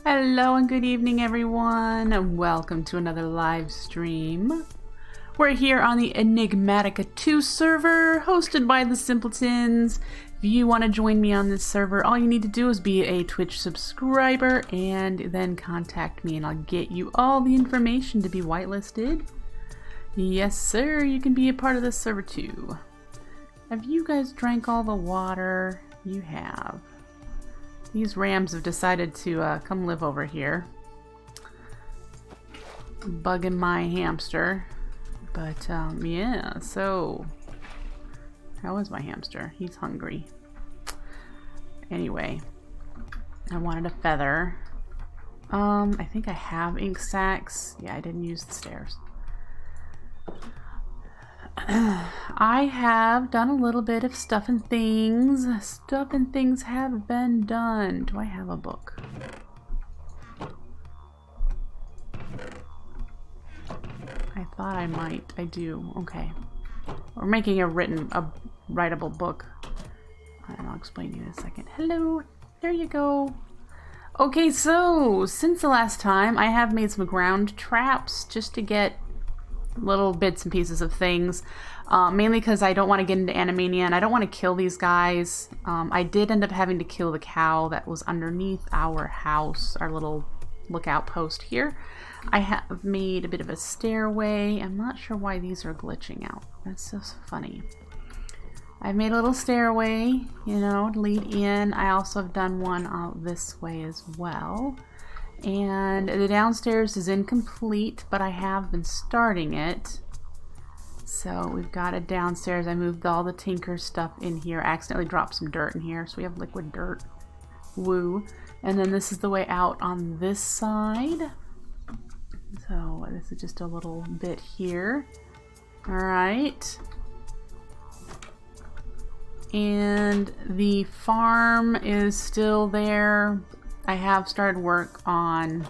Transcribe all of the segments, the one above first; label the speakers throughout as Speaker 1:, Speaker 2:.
Speaker 1: Hello and good evening everyone, and welcome to another live stream. We're here on the Enigmatica 2 server, hosted by the Simpletons. If you want to join me on this server, all you need to do is be a Twitch subscriber and then contact me and I'll get you all the information to be whitelisted. Yes sir, you can be a part of this server too. Have you guys drank all the water? You have. These rams have decided to come live over here. Bugging my hamster. But yeah, so how is my hamster? He's hungry. Anyway, I wanted a feather. I think I have ink sacks. Yeah, I didn't use the stairs. I have done a little bit of stuff and things. Stuff and things have been done. Do I have a book? I thought I might. I do. Okay. We're making a writable book. And I'll explain to you in a second. Hello. There you go. Okay, so since the last time, I have made some ground traps just to get little bits and pieces of things, mainly because I don't want to get into Animania and I don't want to kill these guys. I did end up having to kill the cow that was underneath our house, our little lookout post here. I have made a bit of a stairway. I'm not sure why these are glitching out. That's so funny. I've made a little stairway, you know, to lead in. I also have done one out this way as well. And the downstairs is incomplete, but I have been starting it. So we've got it downstairs. I moved all the tinker stuff in here. I accidentally dropped some dirt in here, so we have liquid dirt. Woo. And then this is the way out on this side. So this is just a little bit here. Alright. And the farm is still there. I have started work on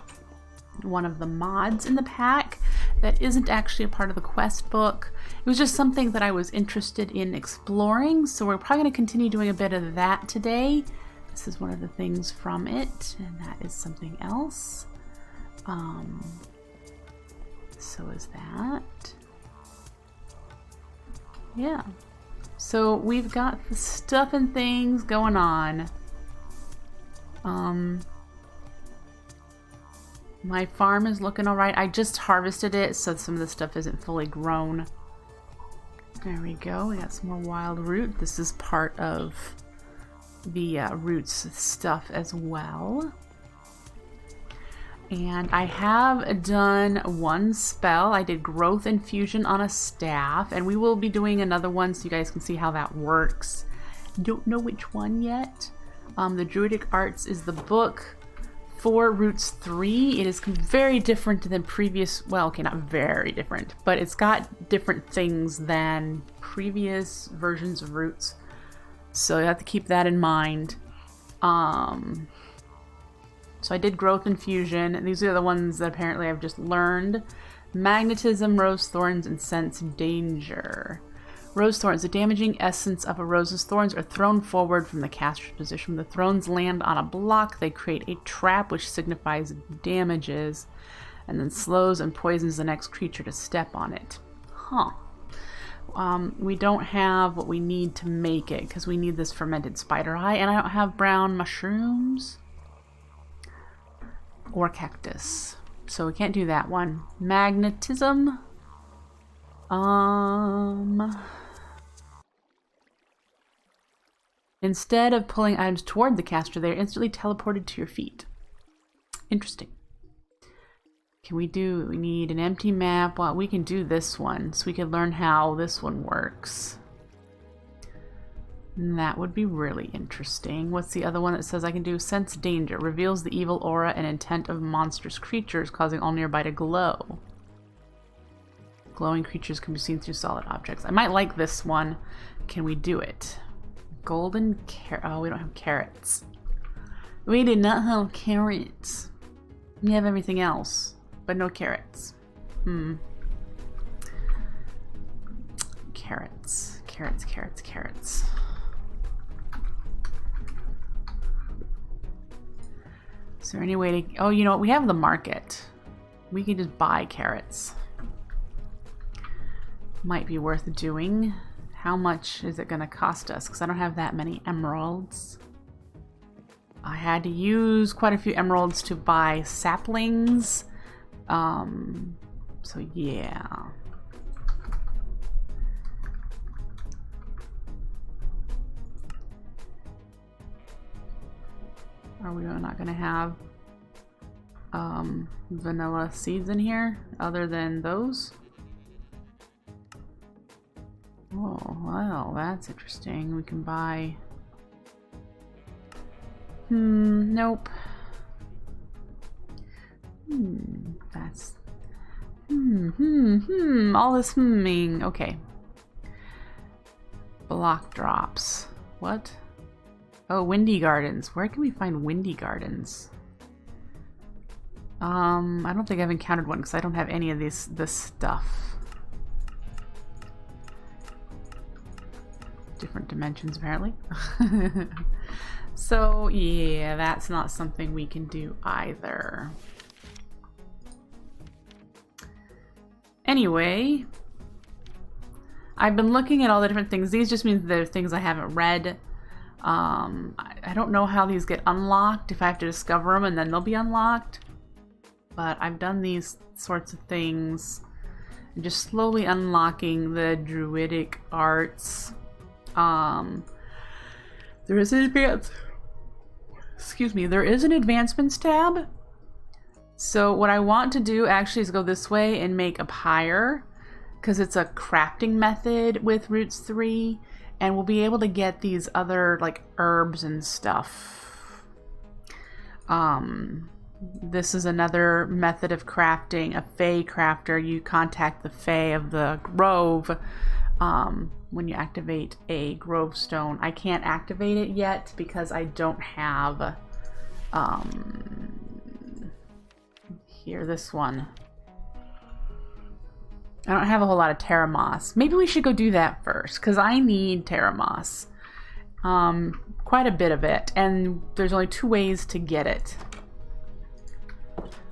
Speaker 1: one of the mods in the pack that isn't actually a part of the quest book. It was just something that I was interested in exploring, so we're probably going to continue doing a bit of that today. This is one of the things from it, and that is something else. So is that. Yeah. So we've got the stuff and things going on. My farm is looking alright. I just harvested it, so some of the stuff isn't fully grown. There we go. We got some more wild root. This is part of the roots stuff as well. And I have done one spell. I did growth infusion on a staff, and we will be doing another one so you guys can see how that works. Don't know which one yet. The Druidic Arts is the book for Roots 3. It is very different than previous, well, okay, not very different, but it's got different things than previous versions of Roots. So you have to keep that in mind. So I did Growth Infusion. These are the ones that apparently I've just learned. Magnetism, Rose Thorns, and Sense Danger. Rose Thorns. The damaging essence of a rose's thorns are thrown forward from the caster's position. When the thorns land on a block, they create a trap which signifies damages and then slows and poisons the next creature to step on it. Huh. We don't have what we need to make it because we need this fermented spider eye, and I don't have brown mushrooms or cactus. So we can't do that one. Magnetism. Instead of pulling items toward the caster, they are instantly teleported to your feet. Interesting. We need an empty map. Well, we can do this one, so we can learn how this one works. And that would be really interesting. What's the other one that says I can do? Sense Danger. Reveals the evil aura and intent of monstrous creatures, causing all nearby to glow. Glowing creatures can be seen through solid objects. I might like this one. Can we do it? Golden carrot. Oh, we don't have carrots. We did not have carrots. We have everything else, but no carrots. Carrots. Carrots, carrots, carrots. Is there any way to... Oh, you know what? We have the market. We can just buy carrots. Might be worth doing. How much is it going to cost us? Because I don't have that many emeralds. I had to use quite a few emeralds to buy saplings. So yeah. Are we not going to have vanilla seeds in here other than those? Oh, well, that's interesting. We can buy... nope. That's... all this hmming. Okay. Block drops. What? Oh, windy gardens. Where can we find windy gardens? I don't think I've encountered one because I don't have any of this stuff. Different dimensions, apparently. So, yeah, that's not something we can do either. Anyway, I've been looking at all the different things. These just mean they're things I haven't read. I don't know how these get unlocked, if I have to discover them and then they'll be unlocked. But I've done these sorts of things. And just slowly unlocking the druidic arts. There is an there is an advancements tab. So what I want to do actually is go this way and make a pyre, because it's a crafting method with Roots 3, and we'll be able to get these other like herbs and stuff. This is another method of crafting, a Fae crafter. You contact the Fae of the Grove when you activate a Grove Stone. I can't activate it yet because I don't have here, this one. I don't have a whole lot of Terra Moss. Maybe we should go do that first, because I need Terra Moss. Quite a bit of it, and there's only 2 ways to get it.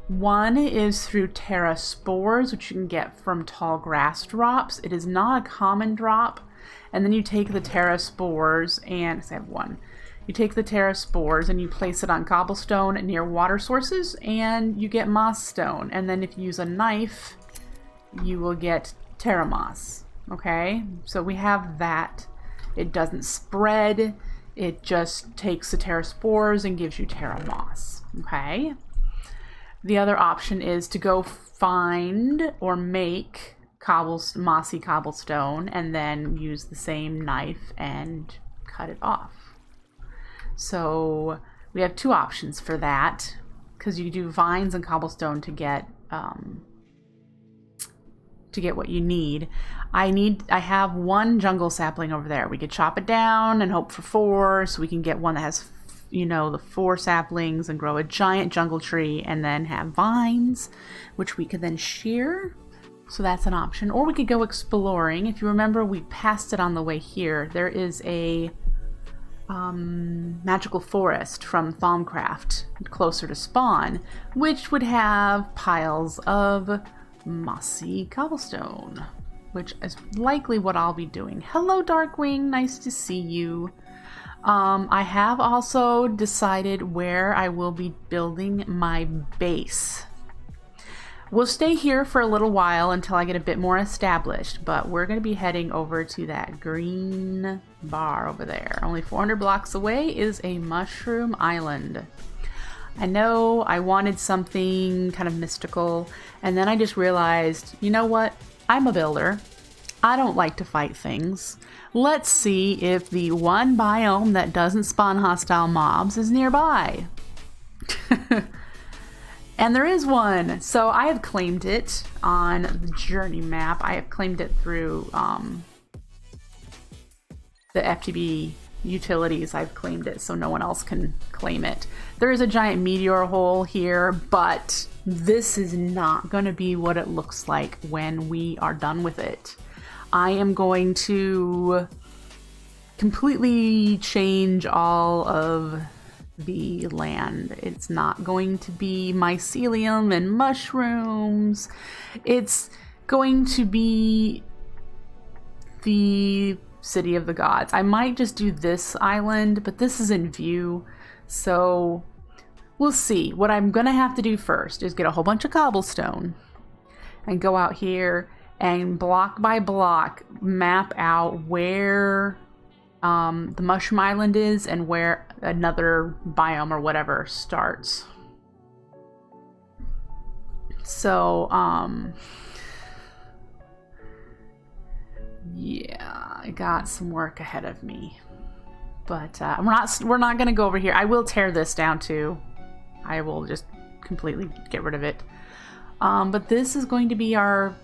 Speaker 1: One is through Terra Spores, which you can get from tall grass drops. It is not a common drop. And then you take the Terra Spores and... I have one. You take the Terra Spores and you place it on cobblestone near water sources, and you get Moss Stone. And then if you use a knife, you will get Terra Moss. Okay? So we have that. It doesn't spread. It just takes the Terra Spores and gives you Terra Moss. Okay? The other option is to go find or make mossy cobblestone and then use the same knife and cut it off. So we have 2 options for that, because you do vines and cobblestone to get what you need. I have 1 jungle sapling over there. We could chop it down and hope for 4, so we can get one that has, you know, the 4 saplings and grow a giant jungle tree, and then have vines, which we could then shear. So that's an option. Or we could go exploring. If you remember, we passed it on the way here. There is a magical forest from Thaumcraft closer to spawn, which would have piles of mossy cobblestone, which is likely what I'll be doing. Hello, Darkwing. Nice to see you. I have also decided where I will be building my base. We'll stay here for a little while until I get a bit more established, but we're going to be heading over to that green bar over there. Only 400 blocks away is a mushroom island. I know I wanted something kind of mystical, and then I just realized, you know what? I'm a builder. I don't like to fight things. Let's see if the one biome that doesn't spawn hostile mobs is nearby. And there is one. So I have claimed it on the journey map. I have claimed it through the FTB utilities. I've claimed it so no one else can claim it. There is a giant meteor hole here, but this is not going to be what it looks like when we are done with it. I am going to completely change all of the land. It's not going to be mycelium and mushrooms. It's going to be the City of the Gods. I might just do this island, but this is in view, so we'll see. What I'm gonna have to do first is get a whole bunch of cobblestone and go out here and block by block map out where the Mushroom Island is and where another biome or whatever starts. So, yeah, I got some work ahead of me, but we're not gonna go over here. I will tear this down too. I will just completely get rid of it. But this is going to be our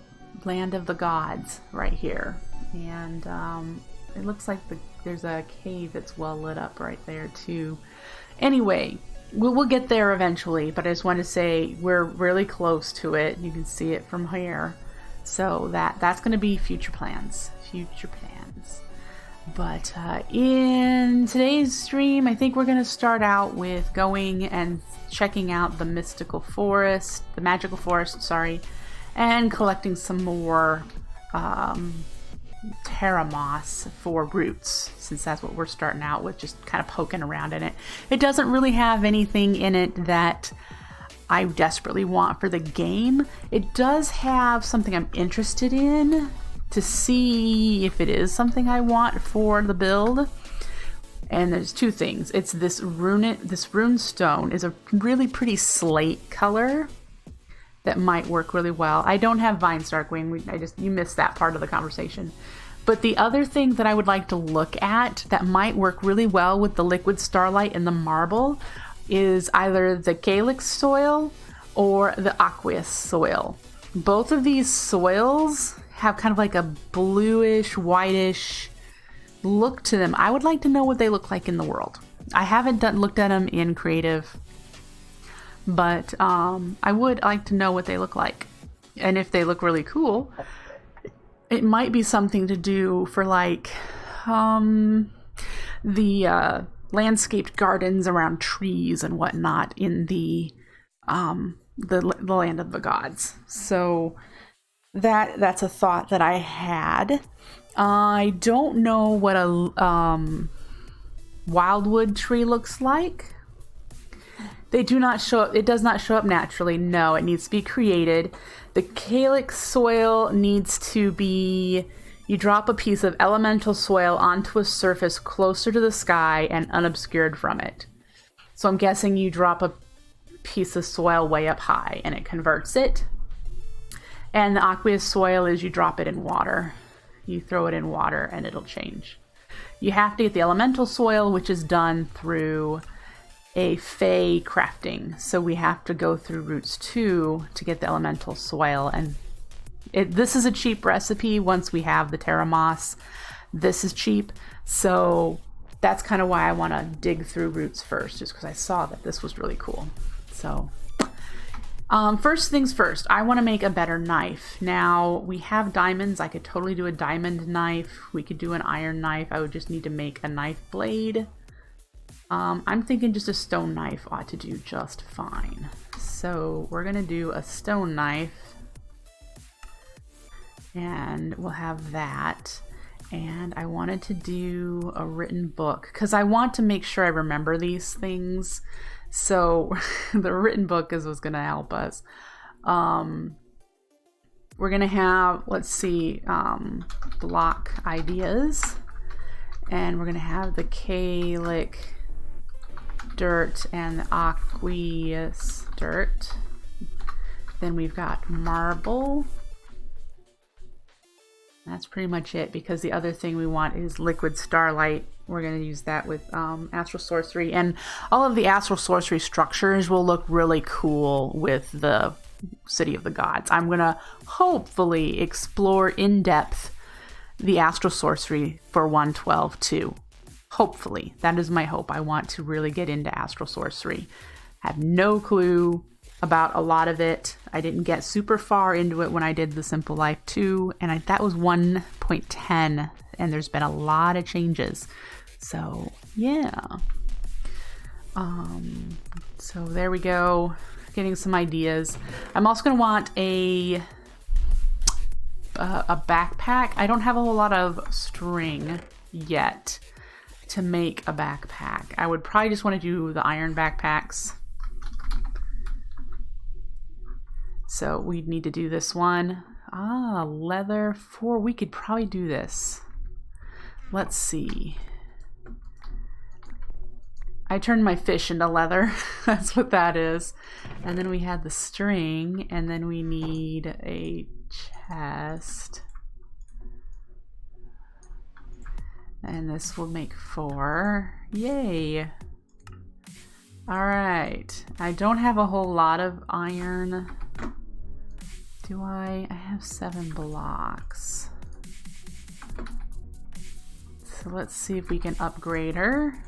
Speaker 1: land of the gods right here, and it looks like there's a cave that's well lit up right there too. Anyway, we'll get there eventually, but I just want to say we're really close to it. You can see it from here. So that's going to be future plans. But in today's stream, I think we're going to start out with going and checking out the magical forest, and collecting some more terra moss for roots, since that's what we're starting out with, just kind of poking around in it. It doesn't really have anything in it that I desperately want for the game. It does have something I'm interested in to see if it is something I want for the build. And there's two things. It's this rune stone is a really pretty slate color that might work really well. I don't have Vine Starkwing. You missed that part of the conversation. But the other thing that I would like to look at that might work really well with the liquid starlight and the marble is either the calyx soil or the aqueous soil. Both of these soils have kind of like a bluish, whitish look to them. I would like to know what they look like in the world. I haven't looked at them in creative, but I would like to know what they look like. And if they look really cool, it might be something to do for like the landscaped gardens around trees and whatnot in the land of the gods. So that's a thought that I had. I don't know what a wildwood tree looks like. They do not show up. It does not show up naturally. No, it needs to be created. The calyx soil needs to be, you drop a piece of elemental soil onto a surface closer to the sky and unobscured from it. So I'm guessing you drop a piece of soil way up high and it converts it. And the aqueous soil is you drop it in water. You throw it in water and it'll change. You have to get the elemental soil, which is done through a fey crafting. So we have to go through Roots 2 to get the elemental soil. And this is a cheap recipe once we have the terra moss. This is cheap. So that's kind of why I want to dig through Roots first, just because I saw that this was really cool. So first things first, I want to make a better knife. Now, we have diamonds. I could totally do a diamond knife. We could do an iron knife. I would just need to make a knife blade. I'm thinking just a stone knife ought to do just fine. So we're going to do a stone knife. And we'll have that. And I wanted to do a written book because I want to make sure I remember these things. So the written book is what's going to help us. We're going to have, let's see, block ideas. And we're going to have the calyx dirt and the aqueous dirt. Then we've got marble. That's pretty much it, because the other thing we want is liquid starlight. We're going to use that with astral sorcery, and all of the astral sorcery structures will look really cool with the City of the Gods. I'm going to hopefully explore in depth the astral sorcery for 1.12 too. Hopefully. That is my hope. I want to really get into astral sorcery. I have no clue about a lot of it. I didn't get super far into it when I did the Simple Life 2, and that was 1.10, and there's been a lot of changes. So, yeah. So there we go, getting some ideas. I'm also going to want a backpack. I don't have a whole lot of string yet to make a backpack. I would probably just want to do the iron backpacks. So we'd need to do this one. Leather 4. We could probably do this. Let's see. I turned my fish into leather. That's what that is. And then we had the string, and then we need a chest. And this will make 4. Yay. All right. I don't have a whole lot of iron. Do I? I have 7 blocks. So let's see if we can upgrade her.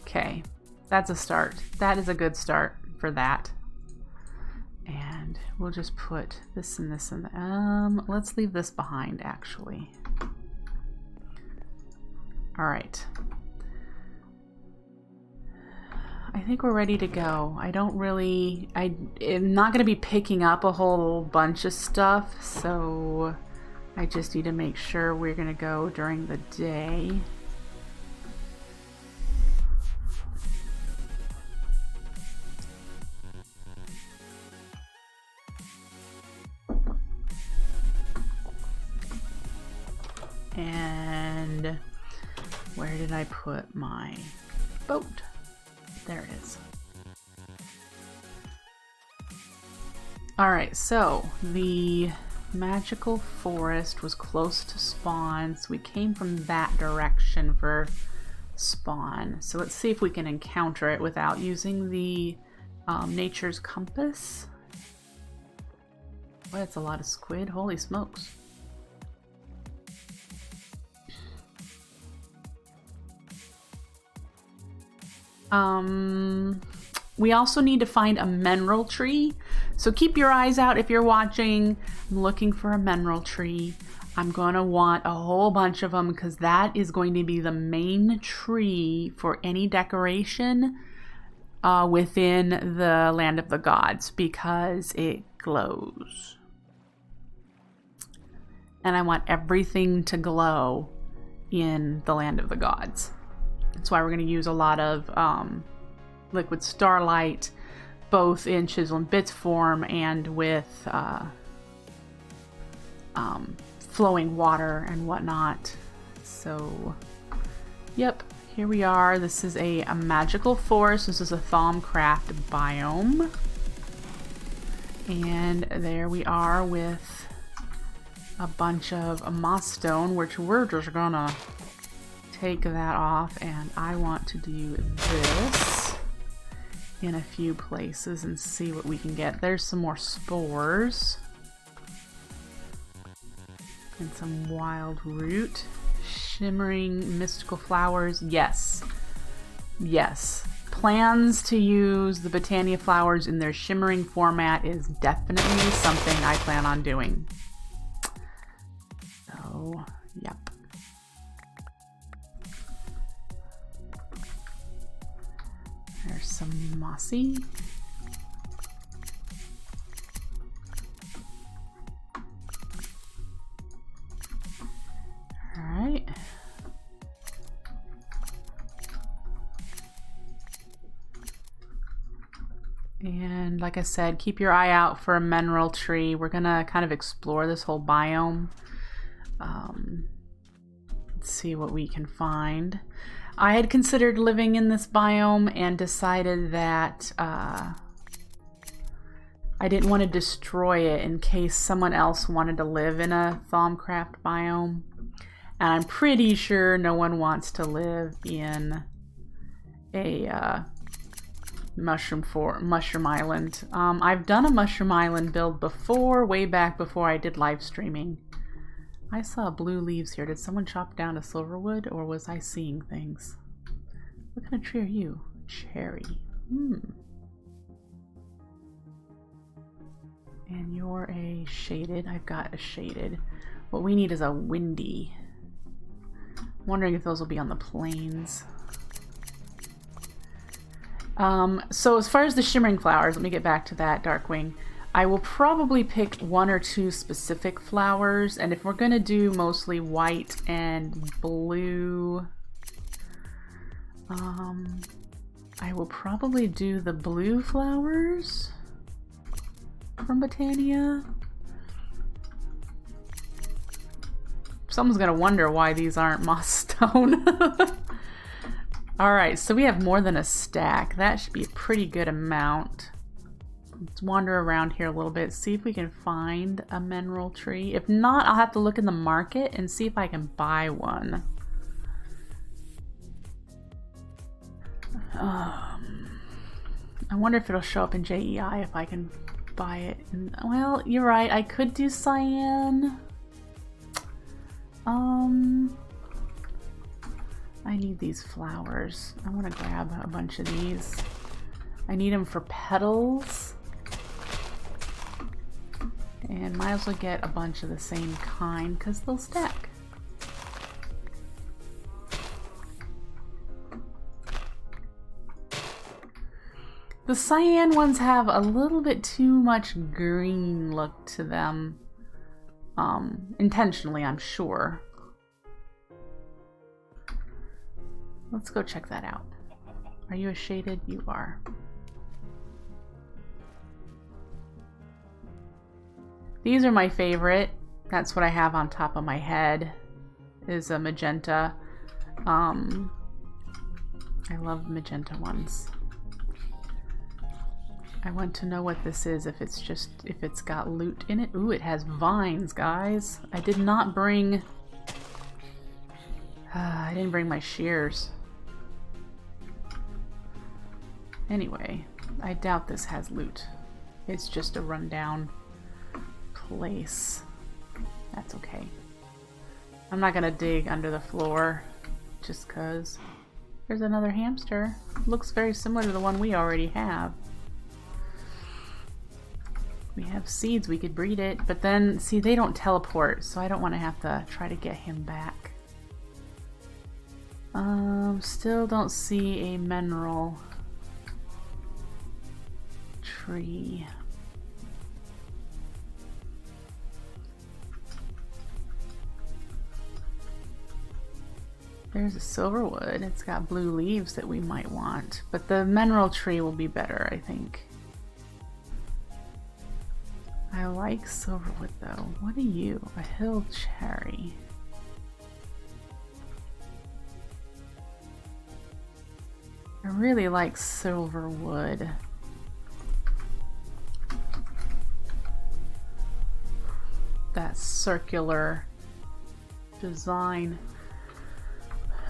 Speaker 1: Okay, that's a start. That is a good start for that. And we'll just put this and this and that. Let's leave this behind, actually. All right. I think we're ready to go. I don't really... I'm not going to be picking up a whole bunch of stuff, so I just need to make sure we're going to go during the day. And where did I put my boat? There it is. Alright, so the magical forest was close to spawn, so we came from that direction for spawn. So let's see if we can encounter it without using the nature's compass. Boy, that's a lot of squid. Holy smokes. We also need to find a mineral tree. So keep your eyes out if you're watching. I'm looking for a mineral tree. I'm going to want a whole bunch of them because that is going to be the main tree for any decoration within the Land of the Gods because it glows. And I want everything to glow in the Land of the Gods. That's why we're going to use a lot of liquid starlight, both in Chisel and Bits form and with flowing water and whatnot. So, yep, here we are. This is a magical forest. This is a Thaumcraft biome. And there we are with a bunch of moss stone, which we're just gonna take that off, and I want to do this in a few places and see what we can get. There's some more spores and some wild root, shimmering mystical flowers. Yes, plans to use the Botania flowers in their shimmering format is definitely something I plan on doing. So yep. There's some mossy. All right. And like I said, keep your eye out for a mineral tree. We're gonna kind of explore this whole biome. Let's see what we can find. I had considered living in this biome and decided that I didn't want to destroy it in case someone else wanted to live in a Thaumcraft biome. And I'm pretty sure no one wants to live in a Mushroom Island. I've done a Mushroom Island build before, way back before I did live streaming. I saw blue leaves here. Did someone chop down a silverwood, or was I seeing things? What kind of tree are you? Cherry. And you're a shaded. I've got a shaded. What we need is a windy. I'm wondering if those will be on the plains. So as far as the shimmering flowers, let me get back to that, Darkwing. I will probably pick 1 or 2 specific flowers, and if we're gonna do mostly white and blue, I will probably do the blue flowers from Botania. Someone's gonna wonder why these aren't moss stone. Alright, so we have more than a stack. That should be a pretty good amount. Let's wander around here a little bit, see if we can find a mineral tree. If not, I'll have to look in the market and see if I can buy one. I wonder if it'll show up in JEI if I can buy it. Well, you're right, I could do cyan. I need these flowers. I want to grab a bunch of these. I need them for petals. And might as well get a bunch of the same kind because they'll stack. The cyan ones have a little bit too much green look to them. Intentionally, I'm sure. Let's go check that out. Are you a shaded? You are. These are my favorite. That's what I have on top of my head, is a magenta. I love magenta ones. I want to know what this is, if it's got loot in it. Ooh, it has vines, guys. I did not bring... I didn't bring my shears. Anyway, I doubt this has loot. It's just a rundown place. That's okay. I'm not gonna dig under the floor just cause. There's another hamster. Looks very similar to the one we already have. We have seeds, we could breed it, but then, see, they don't teleport, so I don't want to have to try to get him back. Still don't see a mineral tree. There's a silverwood. It's got blue leaves that we might want, but the mineral tree will be better, I think. I like silverwood though. What are you? A hill cherry. I really like silverwood. That circular design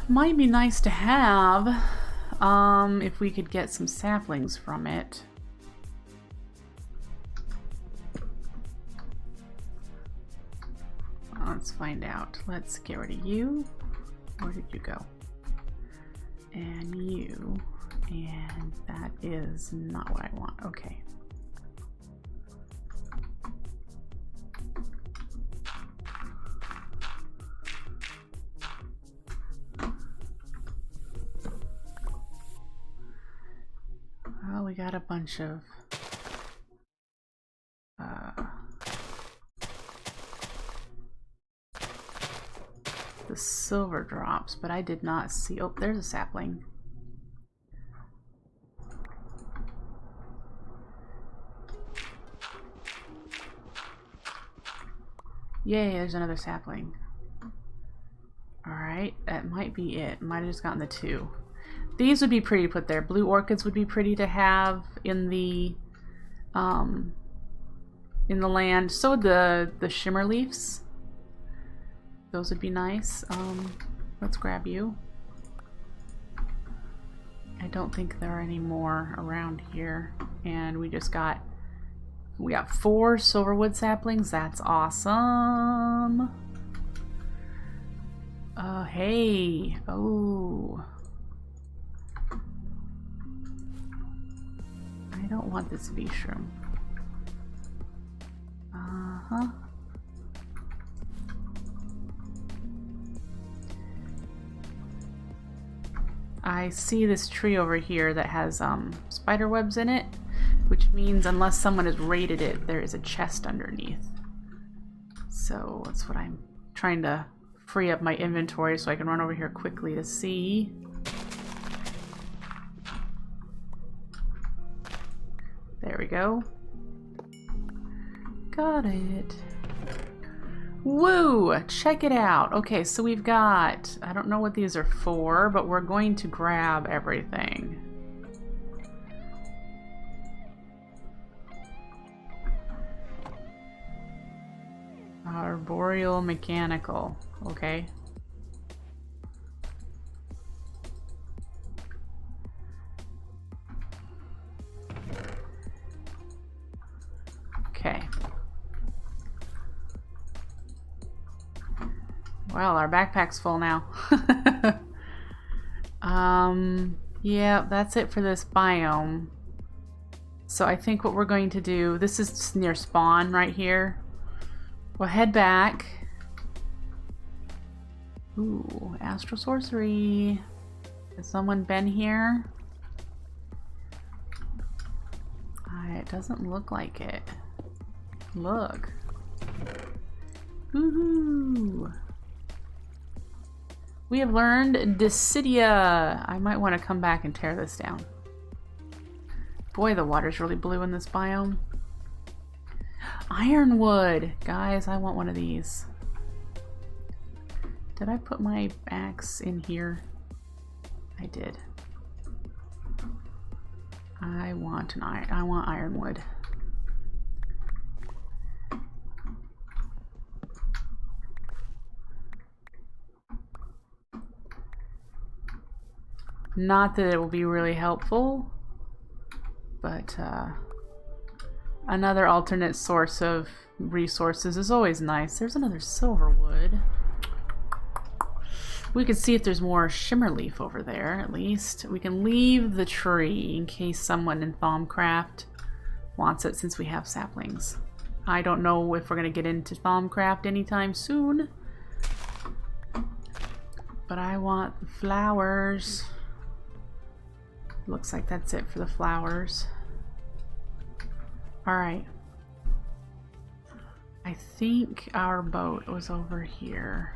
Speaker 1: might be nice to have if we could get some saplings from it. Let's find out. Let's get rid of you. Where did you go? And you. And that is not what I want. Okay. Well, we got a bunch of the silver drops, but I did not see. Oh, there's a sapling. Yay, there's another sapling. Alright, that might be it. Might have just gotten the 2. These would be pretty to put there. Blue orchids would be pretty to have in the land. So would the shimmer leaves. Those would be nice. Let's grab you. I don't think there are any more around here. And we got 4 silverwood saplings. That's awesome. Hey. Oh. I don't want this V-shroom. Uh-huh. I see this tree over here that has spider webs in it, which means unless someone has raided it, there is a chest underneath. So that's what I'm trying to free up my inventory so I can run over here quickly to see. There we go. Got it. Woo! Check it out. Okay, so we've got, I don't know what these are for, but we're going to grab everything. Arboreal mechanical. Okay. Okay. Well, our backpack's full now. Yeah, that's it for this biome. So I think what we're going to do, this is near spawn right here. We'll head back. Ooh, astral sorcery. Has someone been here? It doesn't look like it. Look. Woohoo! We have learned Decidia. I might want to come back and tear this down. Boy, the water's really blue in this biome. Ironwood! Guys, I want one of these. Did I put my axe in here? I did. I want ironwood. Not that it will be really helpful, but another alternate source of resources is always nice. There's another silver wood. We can see if there's more shimmer leaf over there, at least. We can leave the tree in case someone in Thaumcraft wants it, since we have saplings. I don't know if we're going to get into Thaumcraft anytime soon, but I want the flowers. Looks like that's it for the flowers. Alright. I think our boat was over here.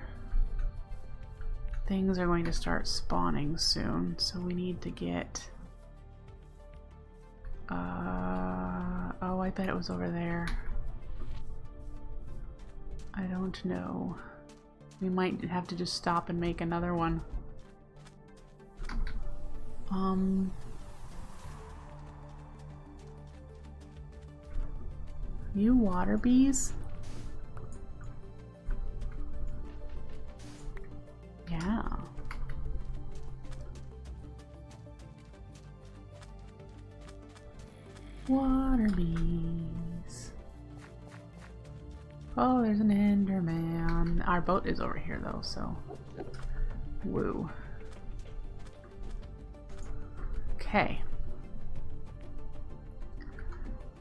Speaker 1: Things are going to start spawning soon, so we need to get... oh, I bet it was over there. I don't know. We might have to just stop and make another one. You water bees? Yeah. Water bees. Oh, there's an Enderman. Our boat is over here though, so woo. Okay.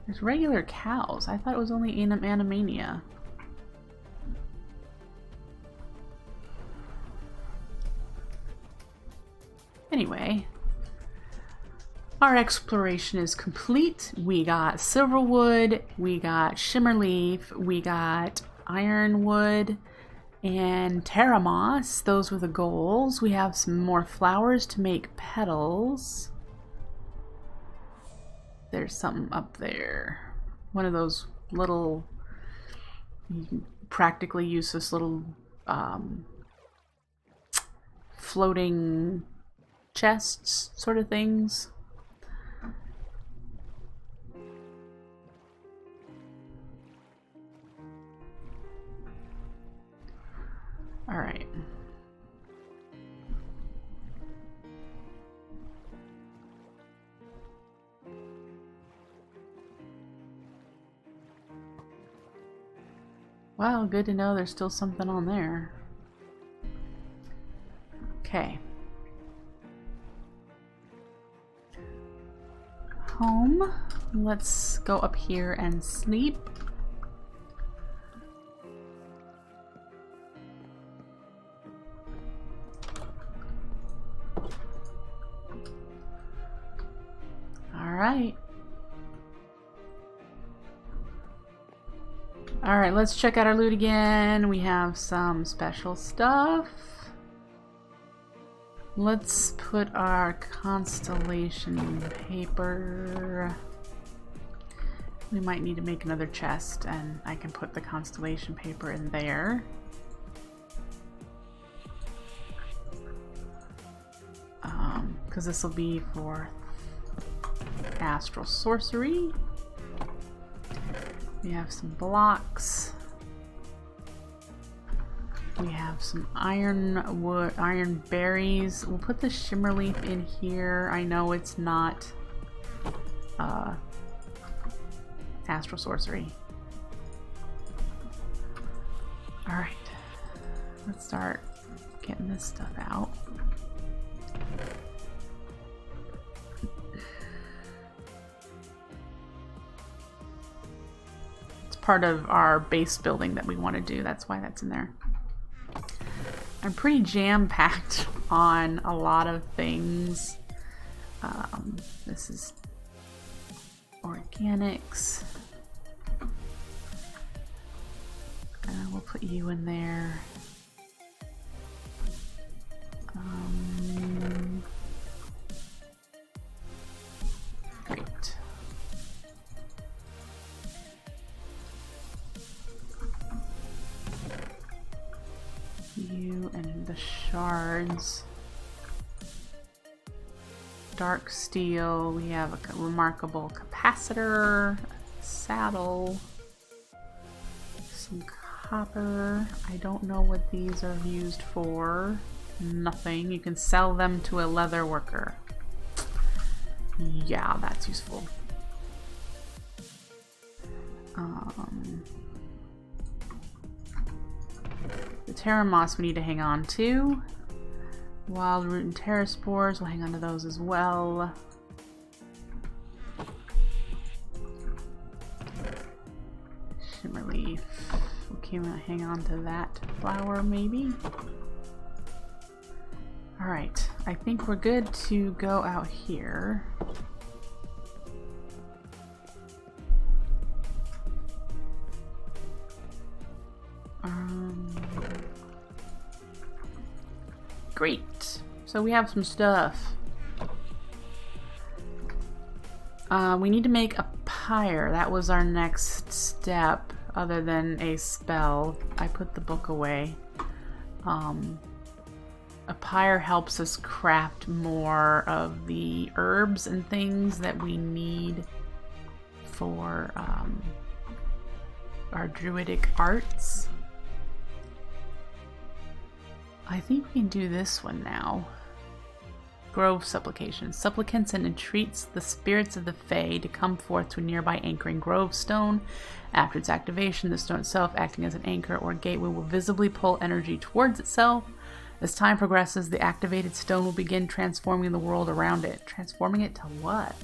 Speaker 1: There's regular cows. I thought it was only Animania. Anyway, our exploration is complete. We got silverwood, we got shimmerleaf, we got ironwood, and terramoss. Those were the goals. We have some more flowers to make petals. There's something up there. One of those little, practically useless little floating chests sort of things. All right. Well, good to know there's still something on there. Okay. Home. Let's go up here and sleep. right. Alright, let's check out our loot again. We have some special stuff. Let's put our constellation paper. We might need to make another chest, and I can put the constellation paper in there. Because this will be for astral sorcery. We have some blocks. We have some iron berries. We'll put the shimmer leaf in here. I know it's not astral sorcery. Alright. Let's start getting this stuff out. Part of our base building that we want to do. That's why that's in there. I'm pretty jam-packed on a lot of things. This is organics. We'll put you in there. Great. You and the shards. Dark steel. We have a remarkable capacitor, saddle, some copper. I don't know what these are used for. Nothing. You can sell them to a leather worker. Yeah, that's useful. The Terra Moss we need to hang on to. Wild Root and Terra Spores, we'll hang on to those as well. Shimmer Leaf. Okay, I'm gonna hang on to that flower maybe. Alright, I think we're good to go out here. Great. So we have some stuff. We need to make a pyre. That was our next step, other than a spell. I put the book away. A pyre helps us craft more of the herbs and things that we need for our druidic arts. I think we can do this one now. Grove Supplication. Supplicants and entreats the spirits of the Fae to come forth to a nearby anchoring grove stone. After its activation, the stone itself, acting as an anchor or gateway, will visibly pull energy towards itself. As time progresses, the activated stone will begin transforming the world around it. Transforming it to what?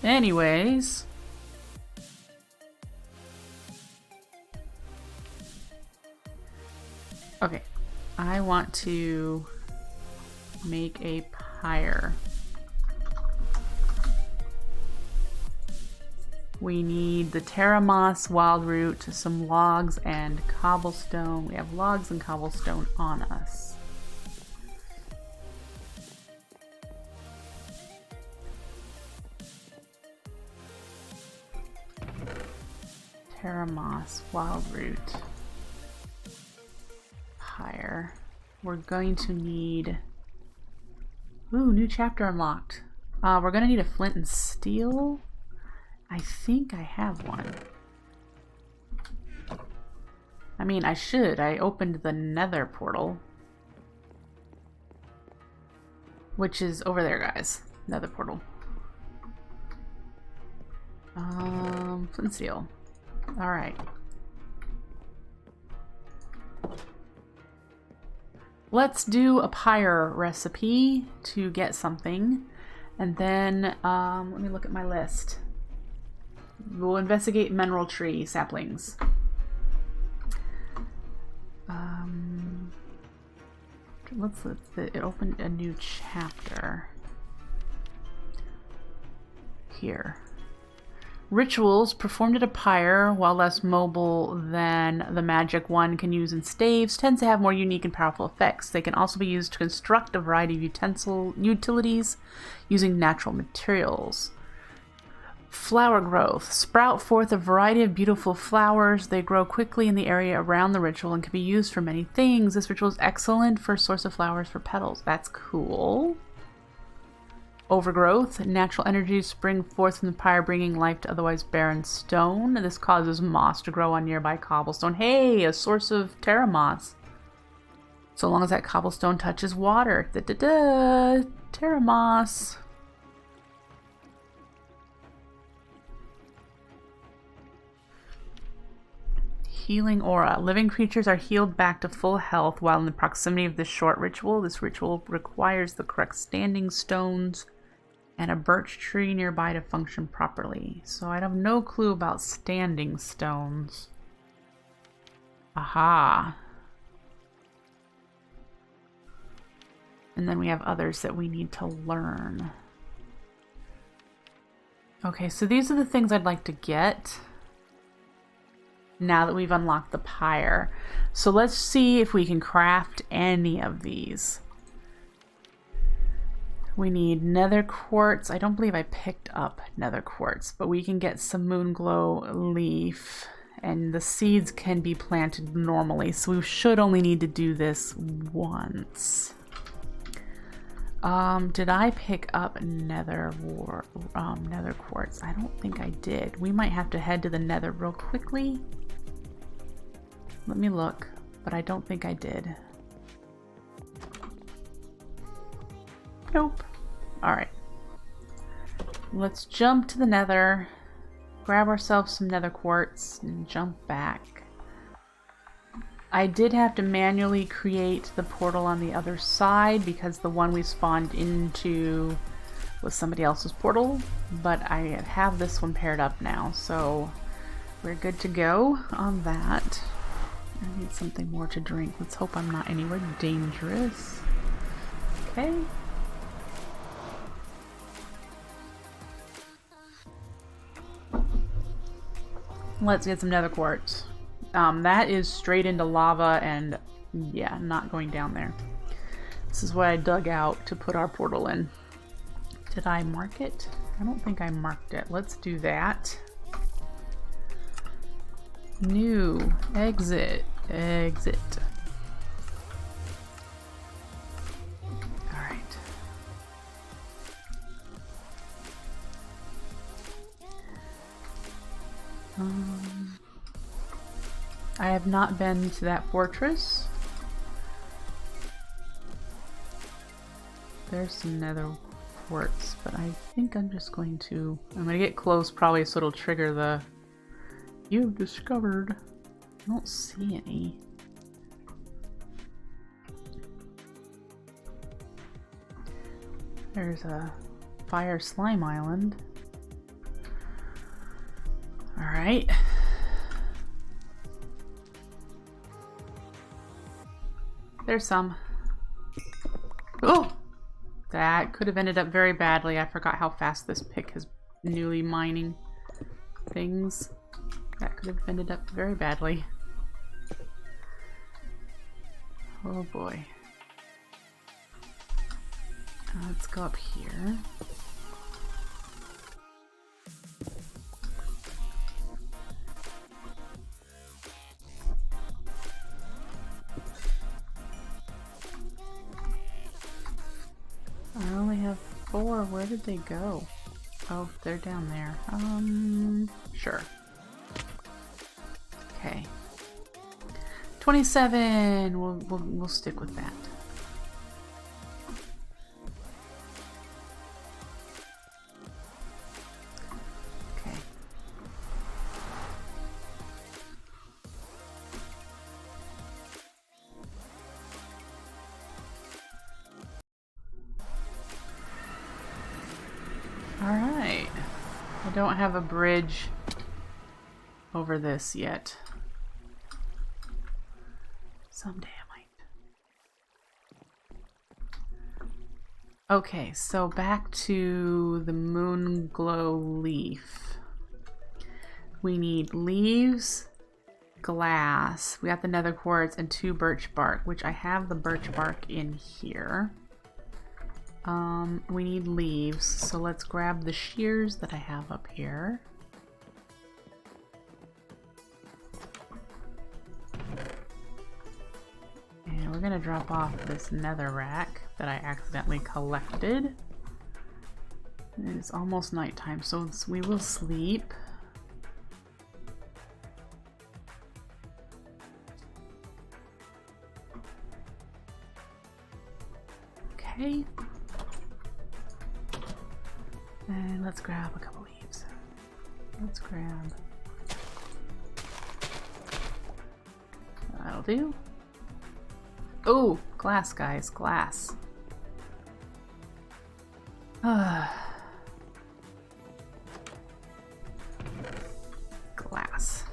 Speaker 1: Anyways. Okay. I want to make a pyre. We need the Terra Moss, Wild Root, some logs, and cobblestone. We have logs and cobblestone on us. Terra Moss, Wild Root, pyre. We're going to need... Ooh, new chapter unlocked. We're going to need a flint and steel. I think I have one. I mean, I should. I opened the nether portal. Which is over there, guys. Nether portal. Flint and steel. Alright. Let's do a pyre recipe to get something. And then, let me look at my list. We'll investigate mineral tree saplings. Let's it opened a new chapter here. Rituals performed at a pyre, while less mobile than the magic one can use in staves, tends to have more unique and powerful effects. They can also be used to construct a variety of utilities using natural materials. Flower growth. Sprout forth a variety of beautiful flowers. They grow quickly in the area around the ritual and can be used for many things. This ritual is excellent for a source of flowers for petals. That's cool. Overgrowth. Natural energies spring forth from the pyre, bringing life to otherwise barren stone. This causes moss to grow on nearby cobblestone. Hey, a source of terra moss. So long as that cobblestone touches water. Da-da-da! Terra moss. Healing aura. Living creatures are healed back to full health while in the proximity of this short ritual. This ritual requires the correct standing stones and a birch tree nearby to function properly. So I have no clue about standing stones. Aha. And then we have others that we need to learn. Okay, so these are the things I'd like to get now that we've unlocked the pyre. So let's see if we can craft any of these. We need nether quartz. I don't believe I picked up nether quartz, but we can get some moonglow leaf, and the seeds can be planted normally, so we should only need to do this once. Did I pick up nether quartz? I don't think I did. We might have to head to the nether real quickly. Let me look, but I don't think I did. Nope. Alright. Let's jump to the nether, grab ourselves some nether quartz, and jump back. I did have to manually create the portal on the other side because the one we spawned into was somebody else's portal, but I have this one paired up now, so we're good to go on that. I need something more to drink. Let's hope I'm not anywhere dangerous. Okay. Let's get some nether quartz. That is straight into lava and yeah, not going down there. This is what I dug out to put our portal in. Did I mark it? I don't think I marked it. Let's do that. New exit. Exit. All right. I have not been to that fortress. There's some nether quartz, but I think I'm just going to... I'm going to get close probably so it'll trigger the... You've discovered... I don't see any. There's a fire slime island. Alright. There's some. Oh! That could have ended up very badly. I forgot how fast this pick is newly mining things. That could have ended up very badly. Oh boy. Let's go up here. I only have 4. Where did they go? Oh, they're down there. Sure. Okay. 27. We'll stick with that. Okay. All right. I don't have a bridge over this yet. Someday I might. Okay, so back to the moon glow leaf. We need leaves, glass. We got the nether quartz and 2 birch bark, which I have the birch bark in here. We need leaves, so let's grab the shears that I have up here. And we're gonna drop off this nether rack that I accidentally collected. It is almost nighttime, so we will sleep. Okay. And let's grab a couple leaves. Let's grab... That'll do. Oh, glass, guys, glass. Glass.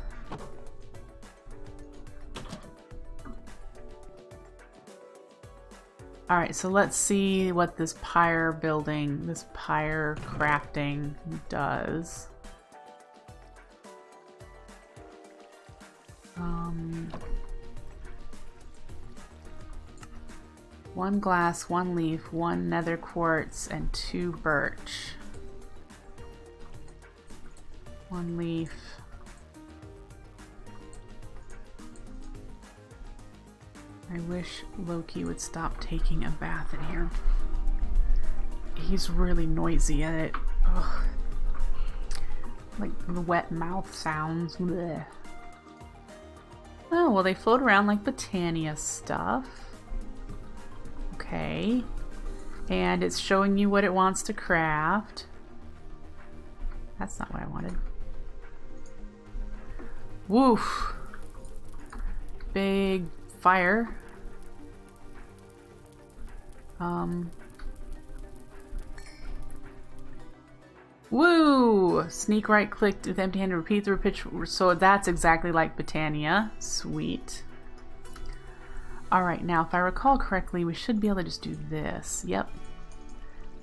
Speaker 1: Alright, so let's see what this pyre building, this pyre crafting does. One glass, 1 leaf, 1 nether quartz, and 2 birch. 1 leaf. I wish Loki would stop taking a bath in here. He's really noisy at it. Ugh. Like the wet mouth sounds. Blech. Oh, well, they float around like Botania stuff. Okay. And it's showing you what it wants to craft. That's not what I wanted. Woof. Big fire. Woo! Sneak right click with empty hand to repeat the pitch. So that's exactly like Botania. Sweet. Alright, now if I recall correctly, we should be able to just do this. Yep.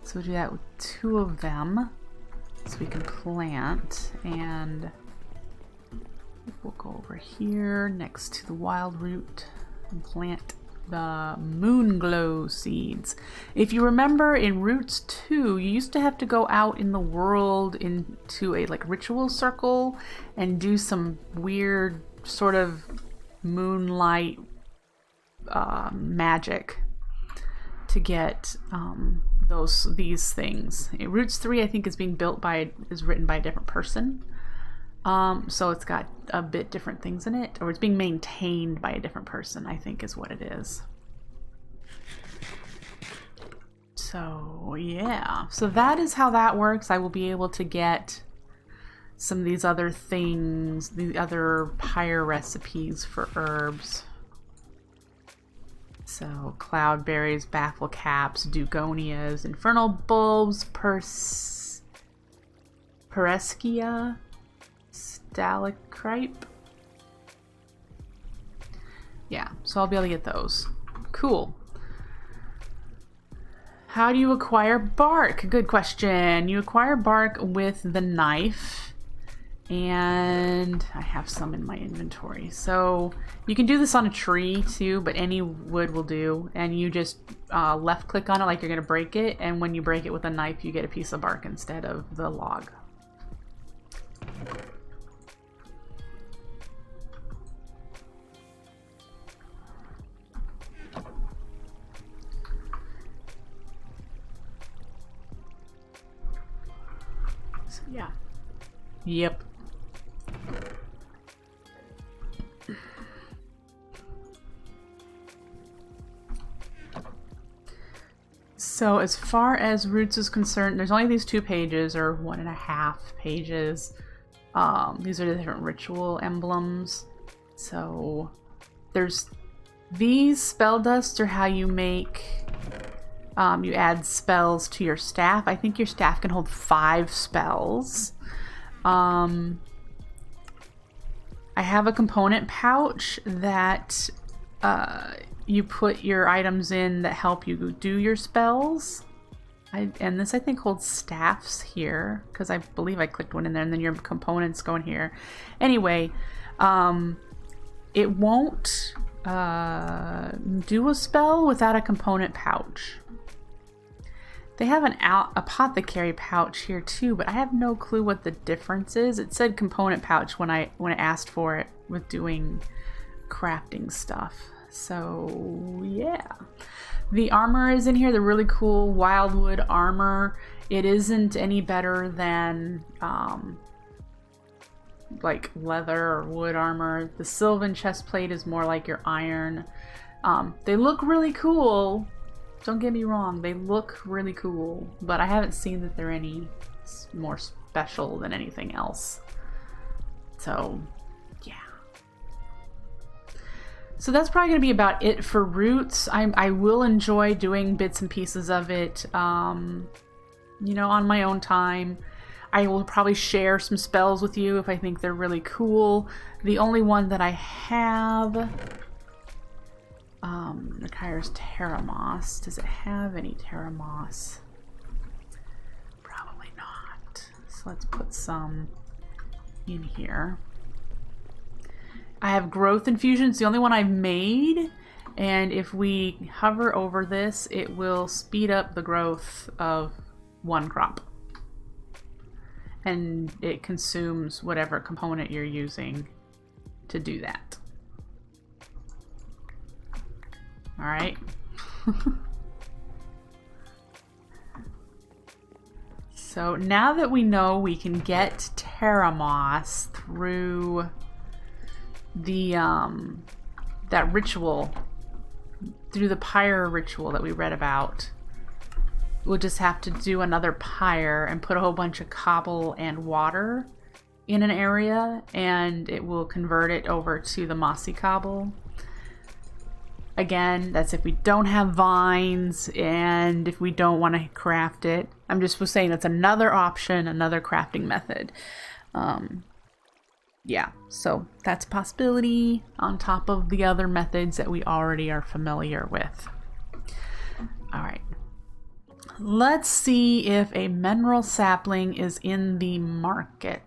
Speaker 1: So we'll do that with 2 of them. So we can plant, and we'll go over here next to the wild root and plant the moon glow seeds. If you remember in Roots 2, you used to have to go out in the world into a like ritual circle and do some weird sort of moonlight magic to get these things. Roots 3 I think is written by a different person. So it's got a bit different things in it, or it's being maintained by a different person, I think is what it is. So yeah, so that is how that works. I will be able to get some of these other things, the other pyre recipes for herbs. So cloudberries, baffle caps, dugonias, infernal bulbs, Pereskia, Stalactipe. Yeah, so I'll be able to get those. Cool. How do you acquire bark? Good question. You acquire bark with the knife, and I have some in my inventory. So you can do this on a tree too, but any wood will do. And you just left click on it like you're going to break it, and when you break it with a knife, you get a piece of bark instead of the log. So yeah. Yep. So as far as Roots is concerned, there's only these 2 pages, or 1.5 pages. These are the different ritual emblems. So there's these spell dusts are how you make, you add spells to your staff. I think your staff can hold 5 spells. I have a component pouch that you put your items in that help you do your spells. And this I think holds staffs here, because I believe I clicked one in there, and then your components go in here. Anyway, it won't do a spell without a component pouch. They have an apothecary pouch here too, but I have no clue what the difference is. It said component pouch when I asked for it with doing crafting stuff. So yeah, the armor is in here. The really cool wildwood armor. It isn't any better than like leather or wood armor. The Sylvan chestplate is more like your iron. They look really cool. Don't get me wrong, they look really cool, but I haven't seen that they're any more special than anything else. So, yeah. So that's probably going to be about it for roots. I will enjoy doing bits and pieces of it, you know, on my own time. I will probably share some spells with you if I think they're really cool. The only one that I have requires Terra Moss. Does it have any Terra Moss? Probably not. So let's put some in here. I have Growth Infusion. It's the only one I've made, and if we hover over this, it will speed up the growth of one crop. And it consumes whatever component you're using to do that. All right. So now that we know we can get Terra Moss through the that ritual, through the pyre ritual that we read about, we'll just have to do another pyre and put a whole bunch of cobble and water in an area, and it will convert it over to the mossy cobble. Again, that's if we don't have vines and if we don't want to craft it. I'm just saying that's another option, another crafting method. Yeah, so that's a possibility on top of the other methods that we already are familiar with. All right. Let's see if a mineral sapling is in the market.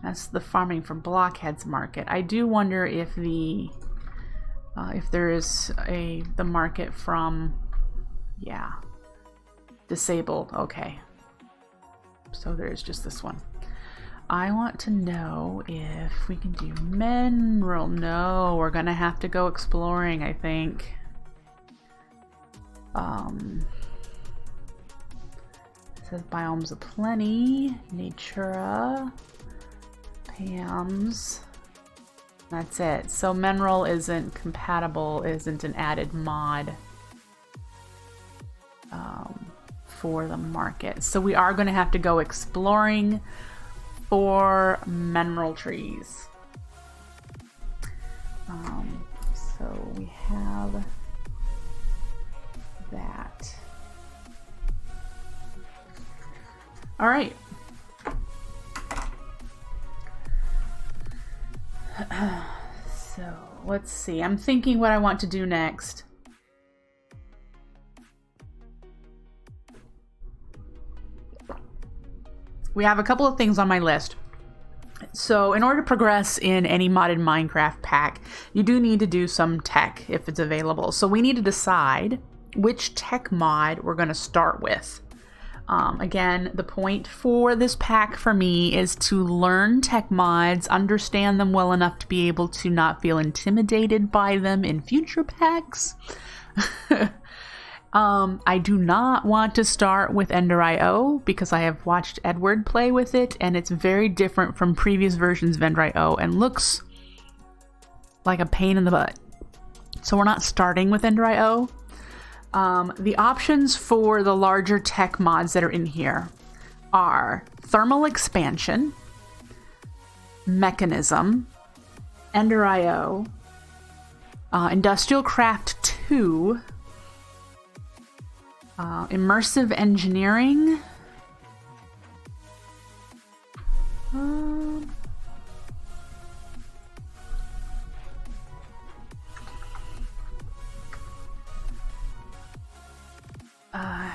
Speaker 1: That's the farming for blockheads market. I do wonder if the if there is the market from, yeah, disabled. Okay, so there is just this one. I want to know if we can do mineral. No, we're gonna have to go exploring, I think. It says Biomes O Plenty, Natura, Pam's. That's it. So mineral isn't compatible, isn't an added mod for the market. So we are going to have to go exploring for mineral trees. So we have that. All right. So let's see. I'm thinking what I want to do next. We have a couple of things on my list. So in order to progress in any modded Minecraft pack, you do need to do some tech if it's available. So we need to decide which tech mod we're going to start with. Again, the point for this pack for me is to learn tech mods, understand them well enough to be able to not feel intimidated by them in future packs. I do not want to start with Ender.io because I have watched Edward play with it, and it's very different from previous versions of Ender.io and looks like a pain in the butt. So we're not starting with Ender.io. The options for the larger tech mods that are in here are Thermal Expansion, Mekanism, Ender.io, IndustrialCraft2, Immersive Engineering,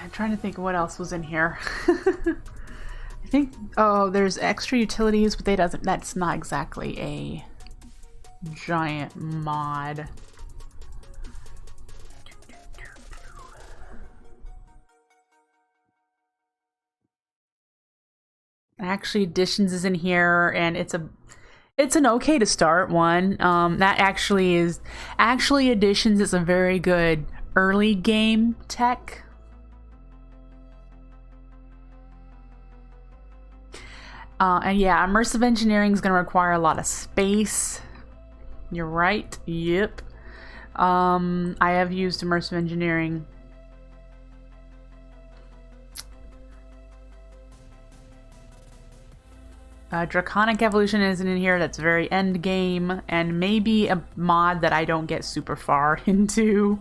Speaker 1: I'm trying to think what else was in here. I think, oh, there's extra utilities, but that's not exactly a giant mod. Actually, additions is in here, and it's an okay to start one. That actually additions is a very good early game tech. And yeah, immersive engineering is going to require a lot of space. You're right. Yep. I have used immersive engineering. Draconic Evolution isn't in here. That's very end game, and maybe a mod that I don't get super far into.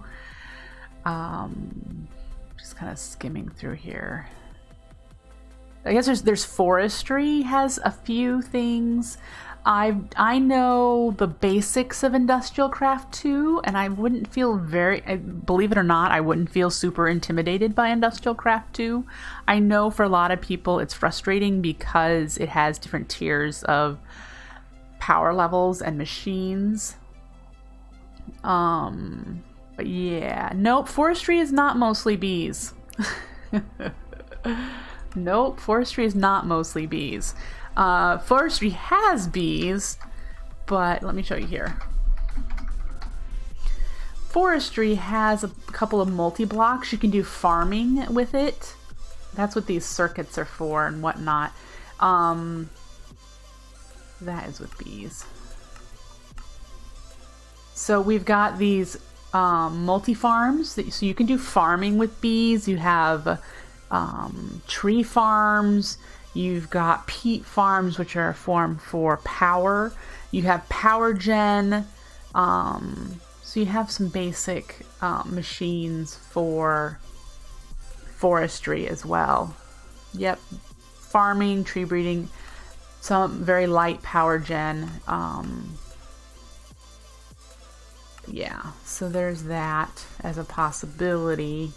Speaker 1: Just kind of skimming through here. I guess there's forestry has a few things. I know the basics of IndustrialCraft 2, and I wouldn't feel believe it or not, I wouldn't feel super intimidated by IndustrialCraft 2. I know for a lot of people it's frustrating because it has different tiers of power levels and machines. But yeah, nope, forestry is not mostly bees. Nope, forestry is not mostly bees. Forestry has bees, but let me show you here. Forestry has a couple of multi-blocks. You can do farming with it. That's what these circuits are for and whatnot. That is with bees. So we've got these multi-farms, so you can do farming with bees. You have tree farms. You've got peat farms, which are a form for power. You have power gen. So you have some basic machines for forestry as well. Yep. Farming, tree breeding, some very light power gen. Yeah, so there's that as a possibility.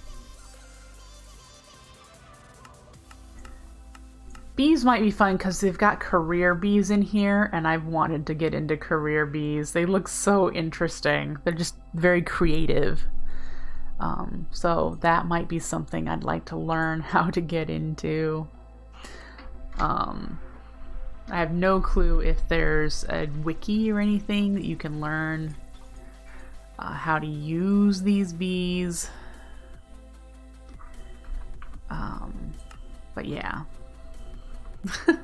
Speaker 1: Bees might be fun because they've got career bees in here, and I've wanted to get into career bees. They look so interesting. They're just very creative. So that might be something I'd like to learn how to get into. I have no clue if there's a wiki or anything that you can learn how to use these bees. But yeah. Would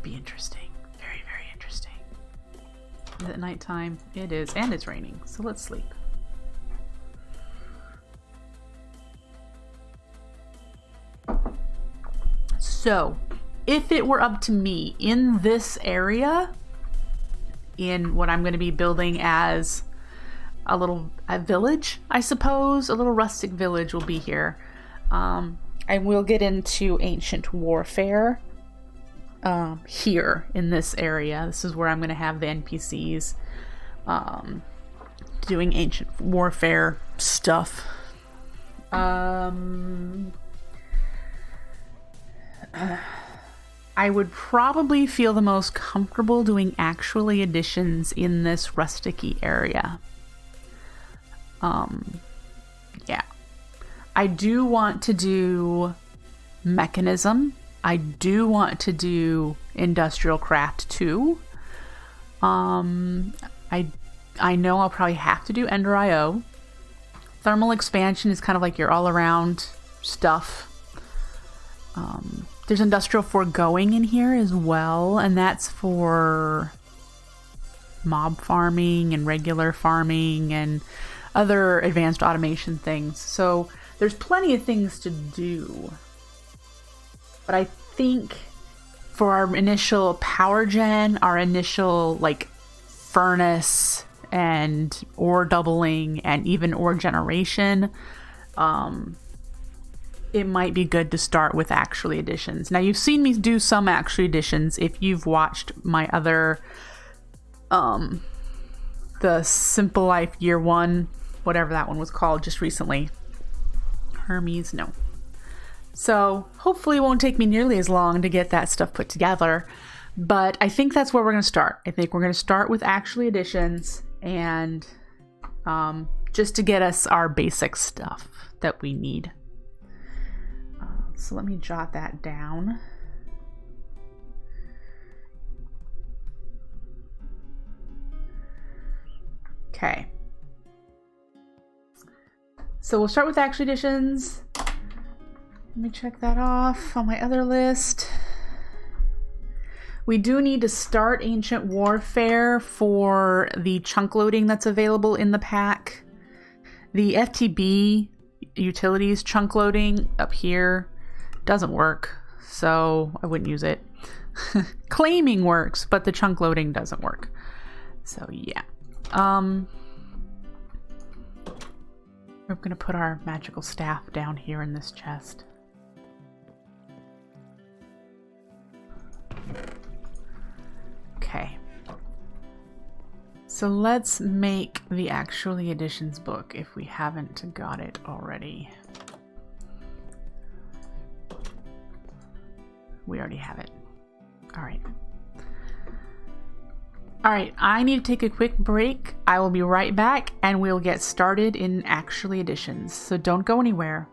Speaker 1: be interesting. Very, very interesting. Is it nighttime? It is, and it's raining, so let's sleep. So, if it were up to me in this area, in what I'm going to be building as a village, I suppose, a little rustic village will be here. I will get into ancient warfare here in this area. This is where I'm going to have the NPCs doing ancient warfare stuff. I would probably feel the most comfortable doing actually additions in this rusticy area. Yeah. I do want to do Mekanism. I do want to do IndustrialCraft 2. I know I'll probably have to do Ender IO. Thermal expansion is kind of like your all-around stuff. There's industrial foregoing in here as well, and that's for mob farming and regular farming and other advanced automation things. So there's plenty of things to do. But I think for our initial power gen, our initial like furnace and ore doubling and even ore generation, it might be good to start with actually additions. Now, you've seen me do some actually additions if you've watched my other the Simple Life Year 1, whatever that one was called, just recently. Hermes, no. So hopefully it won't take me nearly as long to get that stuff put together. But I think that's where we're going to start. I think we're going to start with actually editions and just to get us our basic stuff that we need. So let me jot that down. Okay. So we'll start with actual editions. Let me check that off on my other list. We do need to start Ancient Warfare for the chunk loading that's available in the pack. The FTB utilities chunk loading up here doesn't work, so I wouldn't use it. Claiming works, but the chunk loading doesn't work. So yeah. We're going to put our magical staff down here in this chest. Okay. So let's make the Actually Editions book if we haven't got it already. We already have it. All right. All right, I need to take a quick break. I will be right back and we'll get started in Actually Editions. So don't go anywhere.